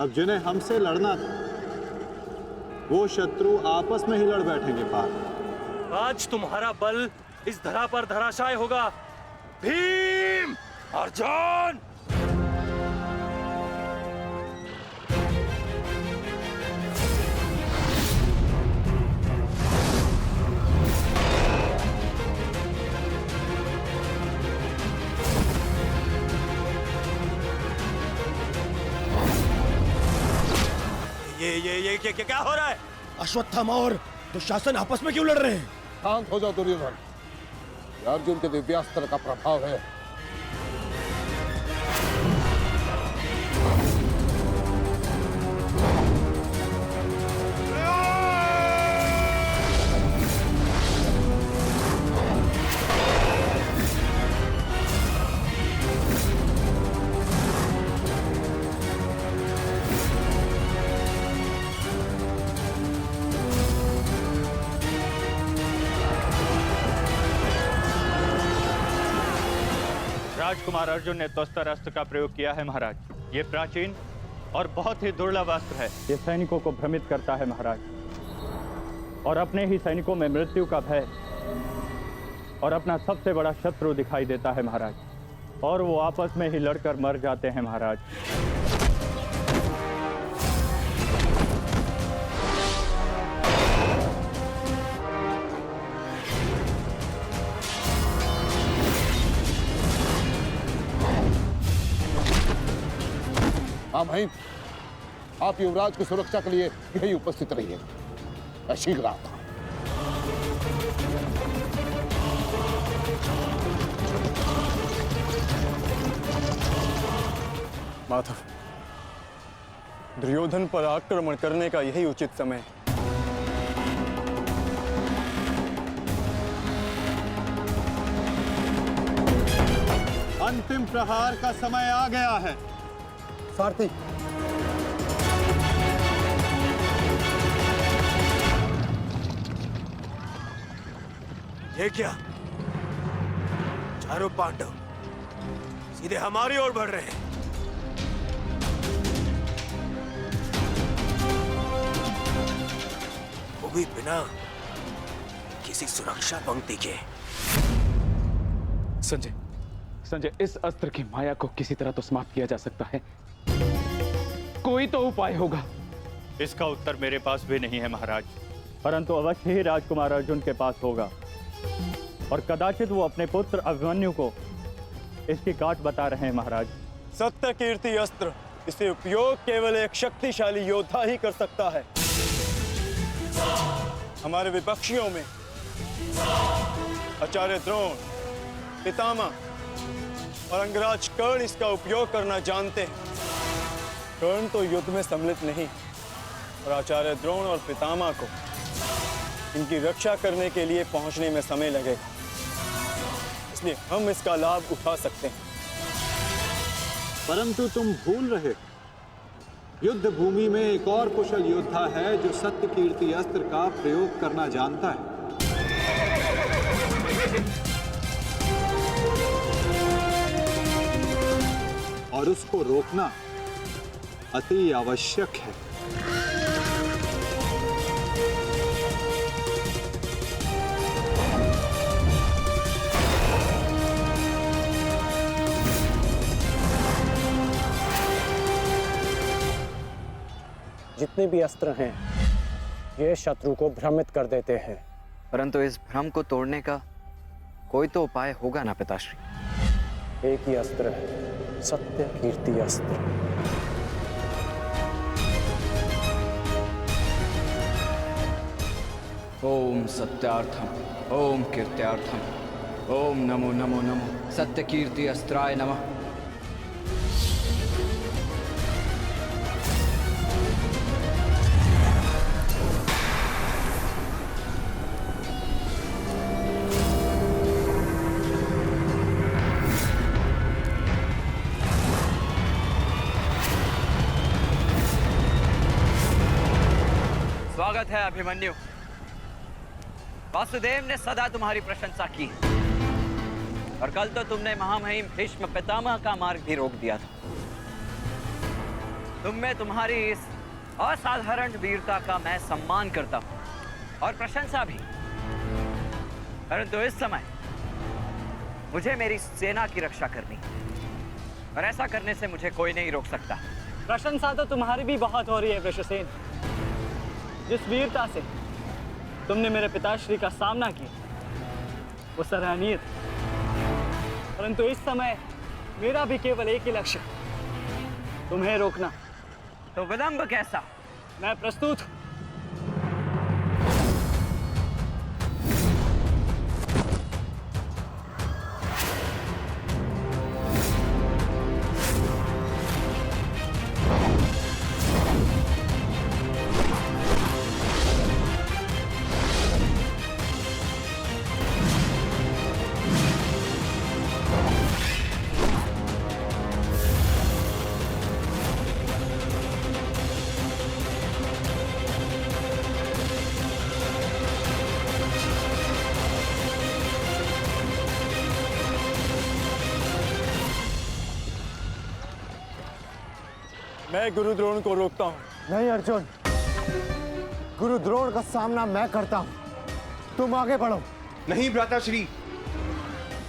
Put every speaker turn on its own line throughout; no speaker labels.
अब जिन्हें हमसे लड़ना था वो शत्रु आपस में ही लड़ बैठेंगे पार।
आज तुम्हारा बल इस धरा पर धराशाय होगा। भीम, अर्जुन! ये क्या हो रहा है?
अश्वत्थामा और दुशासन आपस में क्यों लड़ रहे हैं?
शांत हो जाओ दुर्योधन, ये अर्जुन के दिव्यास्त्र का प्रभाव है।
राजकुमार अर्जुन ने त्वस्तर अस्त्र का प्रयोग किया है महाराज। ये प्राचीन और बहुत ही दुर्लभ अस्त्र है। ये सैनिकों को भ्रमित करता है महाराज, और अपने ही सैनिकों में मृत्यु का भय और अपना सबसे बड़ा शत्रु दिखाई देता है महाराज, और वो आपस में ही लड़कर मर जाते हैं महाराज।
हाँ भाई, आप युवराज की सुरक्षा के लिए यही उपस्थित रहिए। मैं शीघ्र आता हूं।
माधव, दुर्योधन पर आक्रमण करने का यही उचित समय है।
अंतिम प्रहार का समय आ गया है।
सारथी,
ये क्या? चारों पांडव सीधे हमारी ओर बढ़ रहे हैं। वो भी बिना किसी सुरक्षा पंक्ति के।
संजय, इस अस्त्र की माया को किसी तरह तो समाप्त किया जा सकता है। कोई तो उपाय होगा।
इसका उत्तर मेरे पास भी नहीं है महाराज, परंतु अवश्य ही राजकुमार अर्जुन के पास होगा, और कदाचित वो अपने पुत्र अभिमन्यु को इसकी काट बता रहे हैं महाराज।
सत्य कीर्ति अस्त्र, इसे उपयोग केवल एक शक्तिशाली योद्धा ही कर सकता है। हमारे विपक्षियों में आचार्य द्रोण, पितामह और अंगराज कर्ण इसका उपयोग करना जानते हैं। कर्ण तो युद्ध में सम्मिलित नहीं, और आचार्य द्रोण और पितामह को इनकी रक्षा करने के लिए पहुंचने में समय लगेगा, इसलिए हम इसका लाभ उठा सकते हैं।
परंतु तुम भूल रहे, युद्ध भूमि में एक और कुशल योद्धा है जो सत्य कीर्ति अस्त्र का प्रयोग करना जानता है। और उसको रोकना अति आवश्यक है।
जितने भी अस्त्र हैं, ये शत्रु को भ्रमित कर देते हैं।
परंतु इस भ्रम को तोड़ने का कोई तो उपाय होगा ना पिताश्री?
एक ही अस्त्र है, सत्य कीर्ति अस्त्र।
ओम सत्यार्थम, ओम कीर्त्यार्थम, ओम नमो नमो नमो सत्य कीर्ति अस्त्राय नमः।
स्वागत है अभिमन्यु। वासुदेव ने सदा तुम्हारी प्रशंसा की, और कल तो तुमने महामहिम भीष्म पितामह का मार्ग भी रोक दिया था। तुम में तुम्हारी इस असाधारण वीरता का मैं सम्मान करता हूं और प्रशंसा भी, परंतु इस समय मुझे मेरी सेना की रक्षा करनी है और ऐसा करने से मुझे कोई नहीं रोक सकता।
प्रशंसा तो तुम्हारी भी बहुत हो रही है वृषसेन। जिस वीरता से तुमने मेरे पिताश्री का सामना किया वो सराहनीय था, परंतु इस समय मेरा भी केवल एक ही लक्ष्य, तुम्हें रोकना।
तो विलंब कैसा?
मैं प्रस्तुत हूं।
मैं गुरु द्रोण को रोकता हूं।
नहीं अर्जुन, गुरु द्रोण का सामना मैं करता हूं, तुम आगे बढ़ो।
नहीं भ्राताश्री,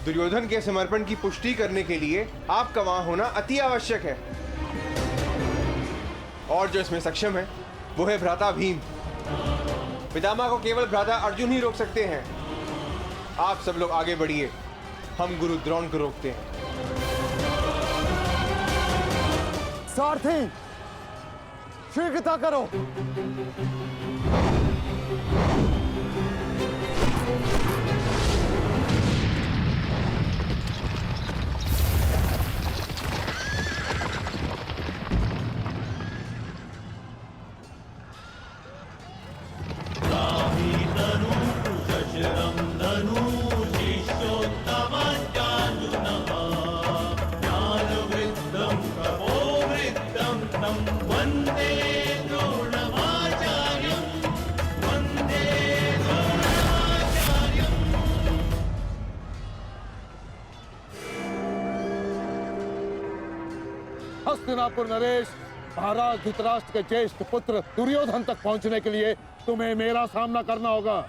दुर्योधन के समर्पण की पुष्टि करने के लिए आपका वहां होना अति आवश्यक है, और जो इसमें सक्षम है वो है भ्राता भीम। पितामह को केवल भ्राता अर्जुन ही रोक सकते हैं। आप सब लोग आगे बढ़िए, हम गुरु द्रोण को रोकते हैं।
सारथी, शीघ्रता करो। हस्तिनापुर नरेश, महाराज धृतराष्ट्र के ज्येष्ठ पुत्र दुर्योधन तक पहुंचने के लिए तुम्हें मेरा सामना करना होगा।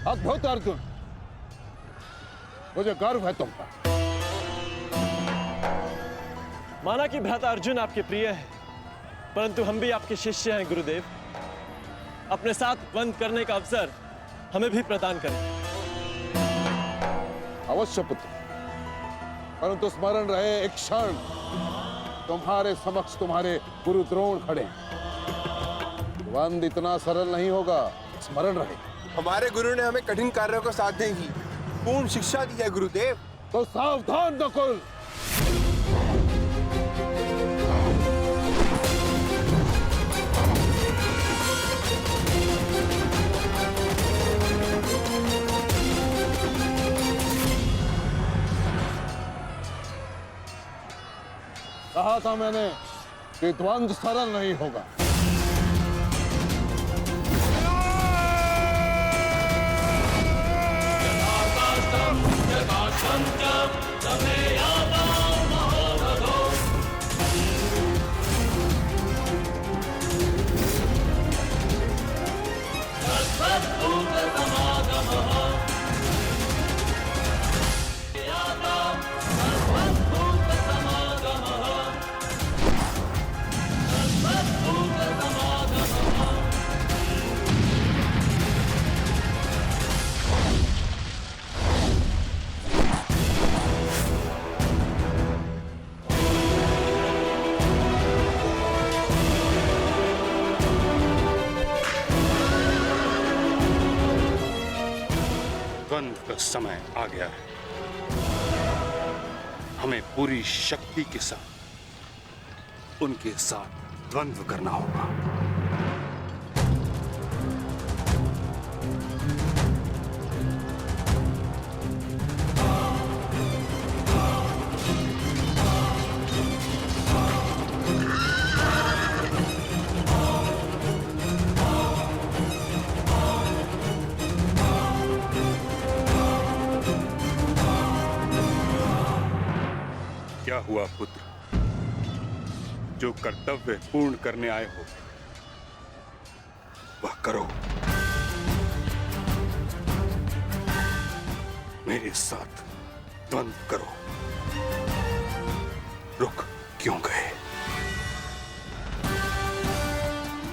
अद्भुत अर्जुन, मुझे गर्व है तुम पर।
माना कि भ्राता अर्जुन आपके प्रिय है, परंतु हम भी आपके शिष्य हैं गुरुदेव। अपने साथ बंद करने का अवसर हमें भी प्रदान करें।
अवश्य पुत्र, परंतु स्मरण रहे एक क्षण तुम्हारे समक्ष तुम्हारे गुरु द्रोण खड़े हैं। बंद इतना सरल नहीं होगा, स्मरण रहे।
हमारे गुरु ने हमें कठिन कार्यों को साधने की पूर्ण शिक्षा दी है गुरुदेव।
तो सावधान नकुल। कहा था मैंने कि द्वंद्व सरल नहीं होगा।
द्वंद्व का समय आ गया है। हमें पूरी शक्ति के साथ उनके साथ द्वंद्व करना होगा। क्या हुआ पुत्र? जो कर्तव्य पूर्ण करने आए हो वह करो। मेरे साथ द्वंद्व करो। रुक क्यों गए?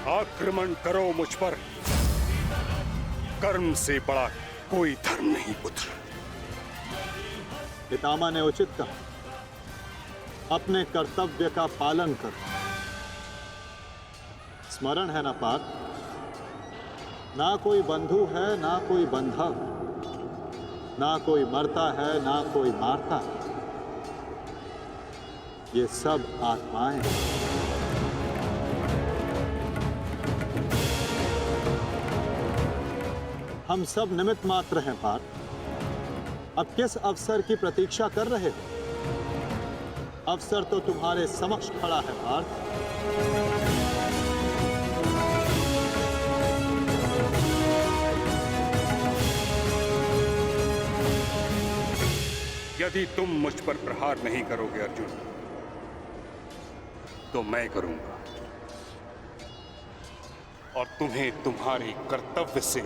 आक्रमण करो मुझ पर। कर्म से बड़ा कोई धर्म नहीं पुत्र।
पितामह ने उचित कहा, अपने कर्तव्य का पालन करो। स्मरण है ना पार्थ, ना कोई बंधु है ना कोई बंधव, ना कोई मरता है ना कोई मारता है। ये सब आत्माएं हैं। हम सब निमित्त मात्र हैं पार्थ। अब किस अवसर की प्रतीक्षा कर रहे हो? अवसर तो तुम्हारे समक्ष खड़ा है पार्थ।
यदि तुम मुझ पर प्रहार नहीं करोगे अर्जुन, तो मैं करूंगा और तुम्हें तुम्हारे कर्तव्य से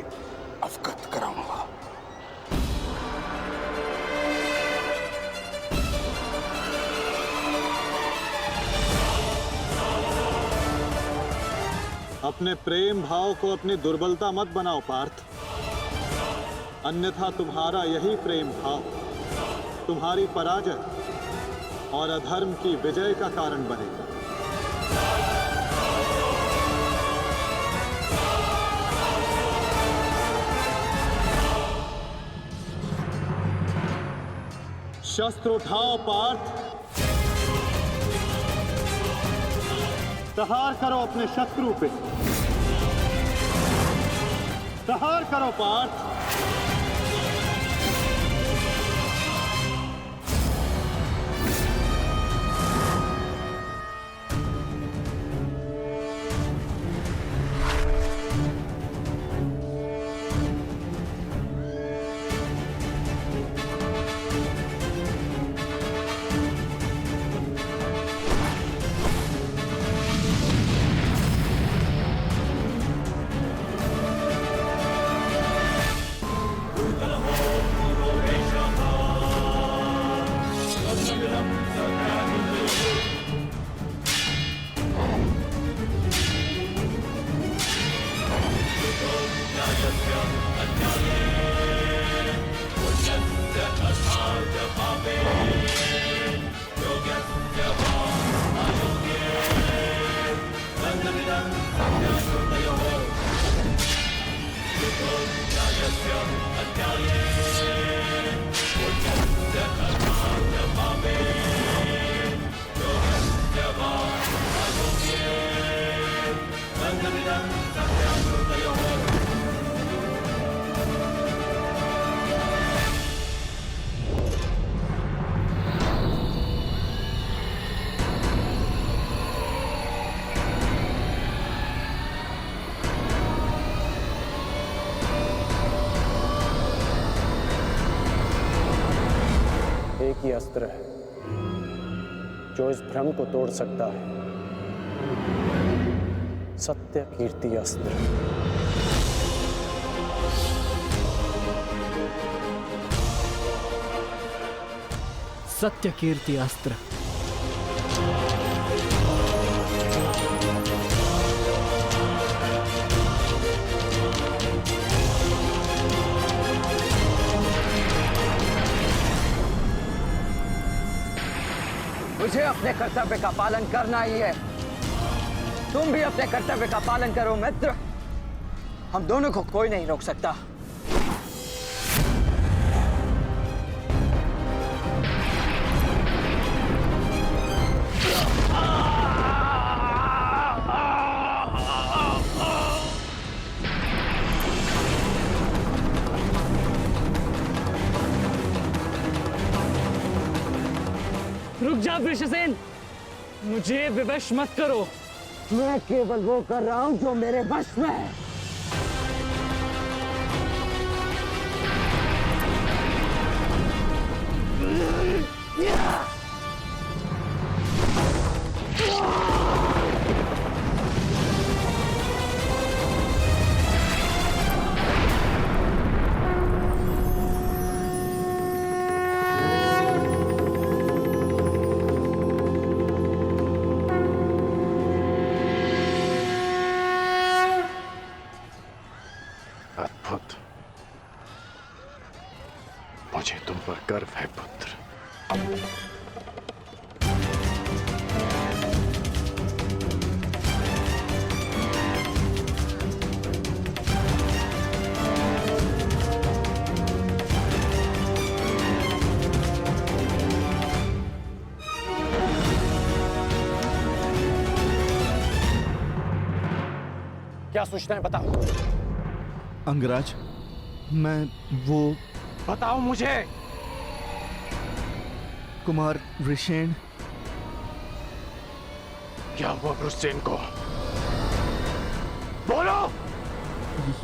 अवगत कराऊंगा।
अपने प्रेम भाव को अपनी दुर्बलता मत बनाओ पार्थ, अन्यथा तुम्हारा यही प्रेम भाव तुम्हारी पराजय और अधर्म की विजय का कारण बनेगा। शस्त्र उठाओ पार्थ, प्रहार करो अपने शत्रु पे। प्रहार करो पार्थ।
एक ही अस्त्र है जो इस भ्रम को तोड़ सकता है, सत्य कीर्ति अस्त्र।
सत्य कीर्ति अस्त्र।
मुझे अपने कर्तव्य का पालन करना ही है। तुम भी अपने कर्तव्य का पालन करो मित्र। हम दोनों को कोई नहीं रोक सकता।
रुक जा वृषसेन, मुझे विवश मत करो।
मैं केवल वो कर रहा हूं जो मेरे वश में है। अद्भुत, मुझे तुम पर गर्व है पुत्र। क्या सूचना है, बताओ।
अंगराज, मैं वो
बताओ मुझे।
कुमार ऋषेण।
क्या हुआ वृषसेन को? बोलो।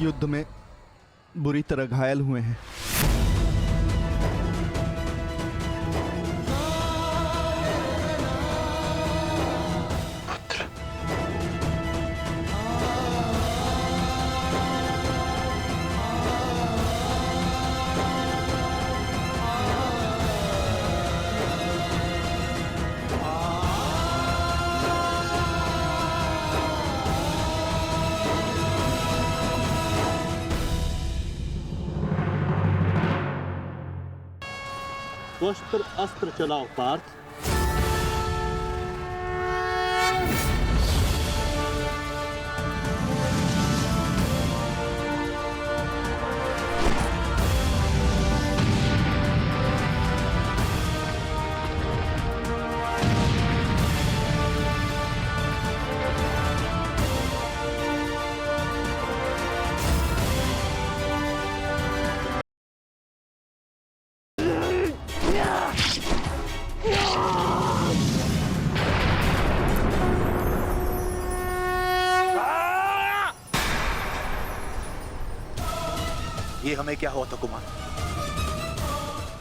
युद्ध में बुरी तरह घायल हुए हैं।
वस्त्र अस्त्र चलाओ पार्थ।
ये हमें क्या हुआ था कुमार?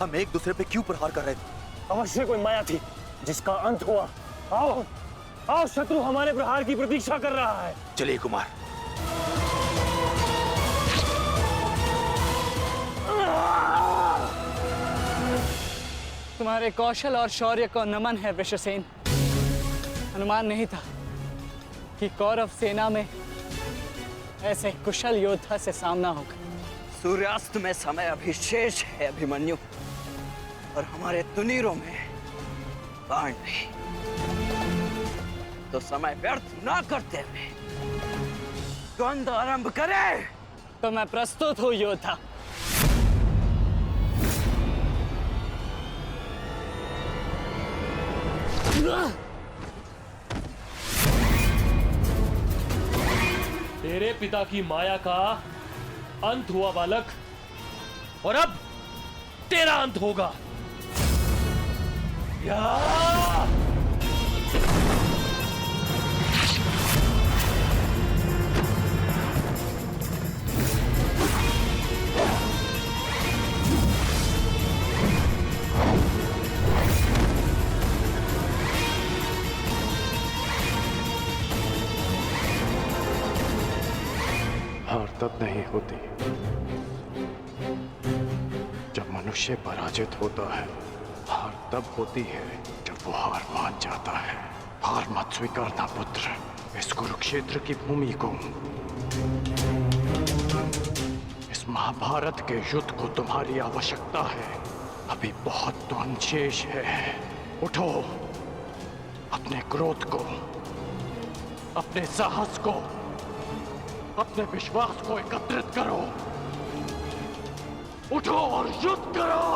हम एक दूसरे पे क्यों प्रहार कर रहे थे?
अवश्य कोई माया थी जिसका अंत हुआ। आओ आओ, शत्रु हमारे प्रहार की प्रतीक्षा कर रहा है।
चलिए कुमार।
तुम्हारे कौशल और शौर्य को नमन है वृषसेन। अनुमान नहीं था कि कौरव सेना में ऐसे कुशल योद्धा से सामना होगा।
सूर्यास्त में समय अभी शेष है अभिमन्यु, और हमारे तुनीरों में बाण नहीं। तो समय व्यर्थ ना करते हुए द्वंद आरंभ करें।
तो मैं प्रस्तुत हूं योद्धा।
तेरे पिता की माया का अंत हुआ बालक, और अब तेरा अंत होगा।
हार तब नहीं होती जब मनुष्य पराजित होता है। हार तब होती है जब वो हार मान जाता है। हार मत स्वीकारना पुत्र। इस कुरुक्षेत्र की भूमि को, इस महाभारत के युद्ध को तुम्हारी आवश्यकता है। अभी बहुत द्वंद शेष है। उठो, अपने क्रोध को, अपने साहस को, अपने विश्वास को एकत्रित करो। उठो और युद्ध करो।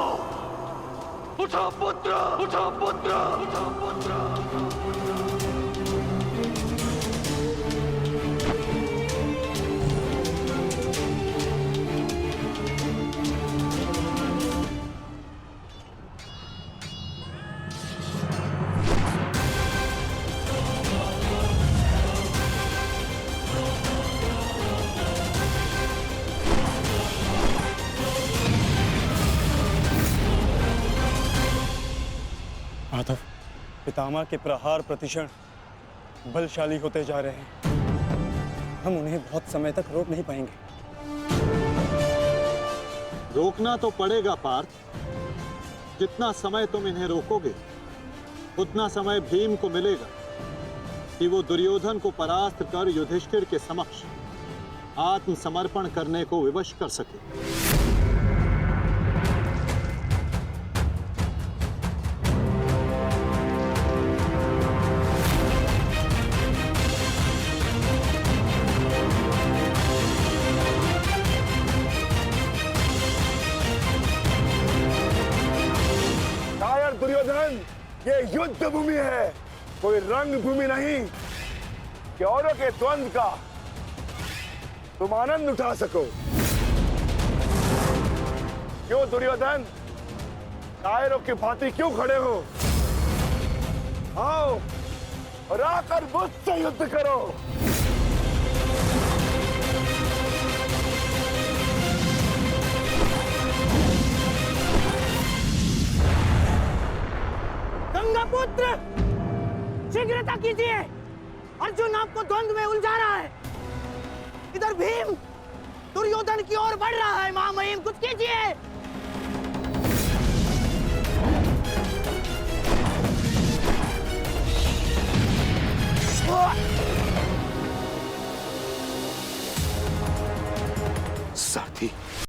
उठो पुत्र, उठो पुत्र, उठो पुत्र।
माधव, पितामह के प्रहार प्रतिक्षण बलशाली होते जा रहे हैं। हम उन्हें बहुत समय तक रोक नहीं पाएंगे।
रोकना तो पड़ेगा पार्थ। जितना समय तुम इन्हें रोकोगे उतना समय भीम को मिलेगा कि वो दुर्योधन को परास्त कर युधिष्ठिर के समक्ष आत्मसमर्पण करने को विवश कर सके।
दुर्योधन, ये युद्ध भूमि है, कोई रंग भूमि नहीं कि औरों के द्वंद्व का तुम आनंद उठा सको। क्यों दुर्योधन, कायरों की भांति क्यों खड़े हो? आओ और आकर मुझसे युद्ध करो।
गंगापुत्र, शीघ्रता कीजिए। अर्जुन आपको द्वंद्व में उलझा रहा है। इधर भीम दुर्योधन की ओर बढ़ रहा है। महामहिम, कुछ कीजिए।
सारथी,